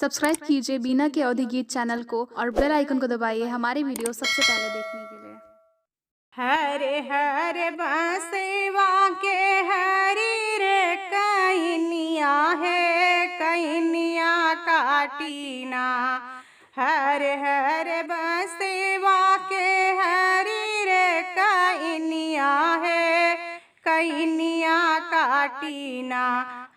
Subscribe कीजिए बीना के अवधि गीत चैनल को और बेल आइकन को दबाइए हमारी वीडियो सबसे पहले देखने के लिए। हरे हरे बसवा के हरी रे कैनिया है कैनिया काटीना। हरे हरे बसवा के हरी रे कैनिया है कैनिया काटीना।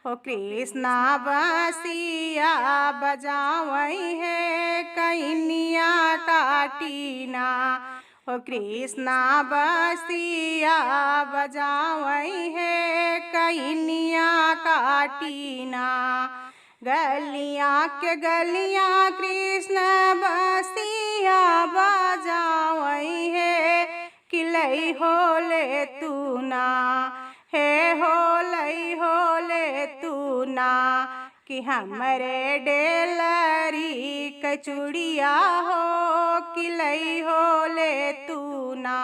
ओ कृष्णा बसिया बजावई है कैनिया काटीना। ओ कृष्णा बसिया बजावई है कैनिया काटीना। गलियाँ के गलियाँ कृष्ण बसिया बजावई है किलई होले तू ना हे होले तू ना। कि हमरे डेलरी कचुड़िया हो किलई होले तू ना।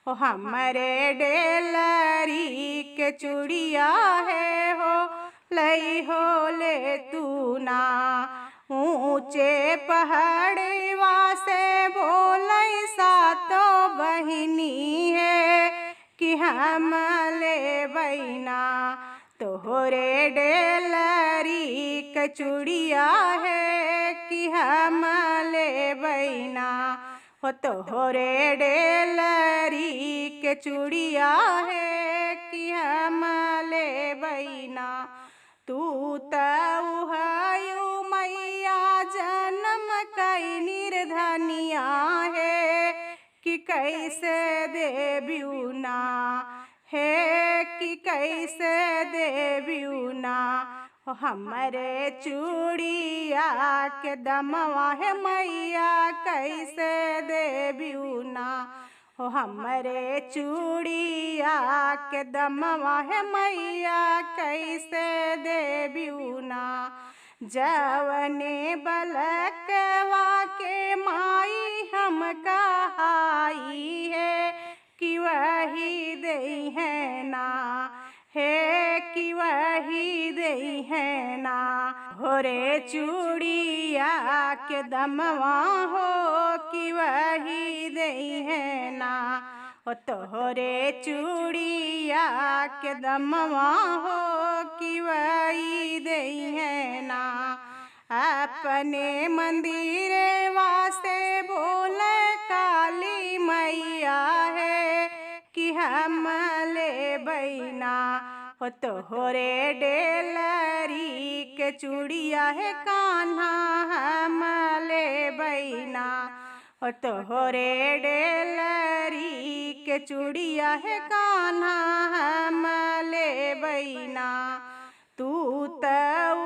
ओ हमरे डेलरी के चुड़िया है हो लई होले तू ना। ऊंचे पहाड़वा से बोलई सातो बहिनी है कि हम ले बैना। तोहरे डेलरी कचुड़िया है कि हम ले बैना। हो तोहरे डेलरी के चूड़िया है कि हम ले बैना। तू तऊ मैया जन्म कई निर्धनिया है कि कैसे देव्यूना है कि कैसे देव्यूना। हमरे चूड़िया के दमवा है मैया कैसे देव्यूना। हो हमरे चूड़िया के दमवा है मैया कैसे देव्यूना। जवने बलकवा के माई हम कहाई है कि वही दई है ना है कि वही दई है ना। होरे चूड़िया के दमवा हो कि वही दई है ना। ओ तोहरे चूड़िया के दमवा हो कि वही दई है ना। अपने मंदिर वासे बोले काली मैया है कि हम ले बैना। हो तोहरे डेलरी के चूड़िया है कान्हा हम ले बैना। हो तोहरे डेलरी के चूड़िया है कान्हा हम ले बैना। तू तऊ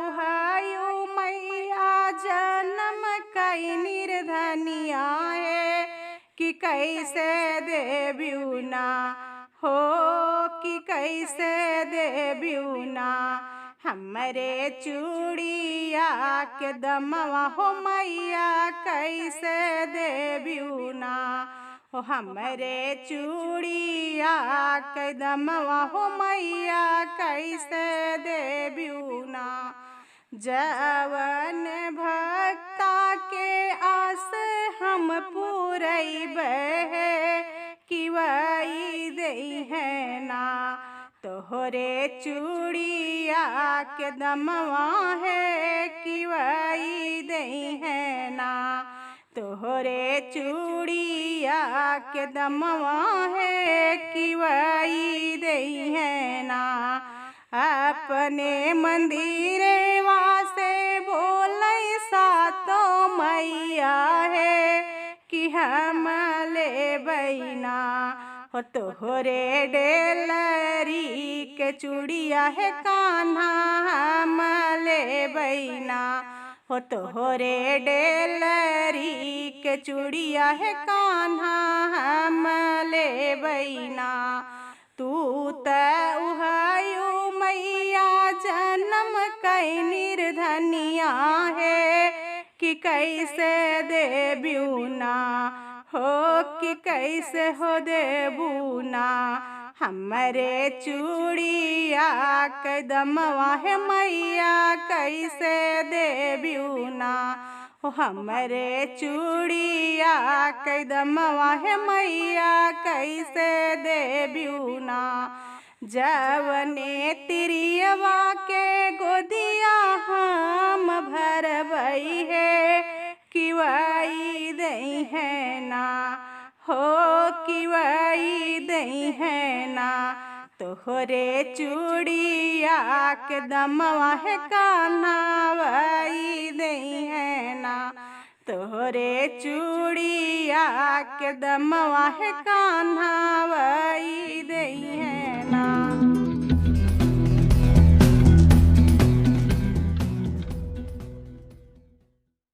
मैया जन्म कई निर्धनिया है कि कैसे देव्यूना हो कि कैसे देव्यूना। हमरे चूड़िया के दमवा हो मैया कैसे देव्यूना। हो हमरे चूड़िया के दमवा हो मैया कैसे देव्यूना। जवन भक्ता के आस हम पूरैबे कि वही दई है ना। तोहरे चूड़िया के दमवा है कि वही दई है ना। तोहरे चूड़िया के दमवा है कि वही दई है ना। अपने मंदिर वासे बोलई सातो मैया है कि हम ले बैना। हो तोहरे डेलरी के चूड़िया है कान्हा हम ले बैना। हो तोहरे डेलरी के चूड़िया है कान्हा हम ले बैना। तू तऊ मैया जन्म कई निर्धनिया है कि कैसे देव्यूना हो कि कैसे हो देबूना। हमरे चूड़िया कदमवा है मैया कैसे देबियू ना हो हमरे चूड़िया कदमवा है मैया कैसे देबियू ना जवने तिरियवा के गोदिया हम भरबई है किवाई दई है ना हो किवाई दई है ना तोहरे चूड़िया के दमवा है कान्हावई दई है ना तोहरे चूड़िया के दमवा है कान्हावई दई है ना।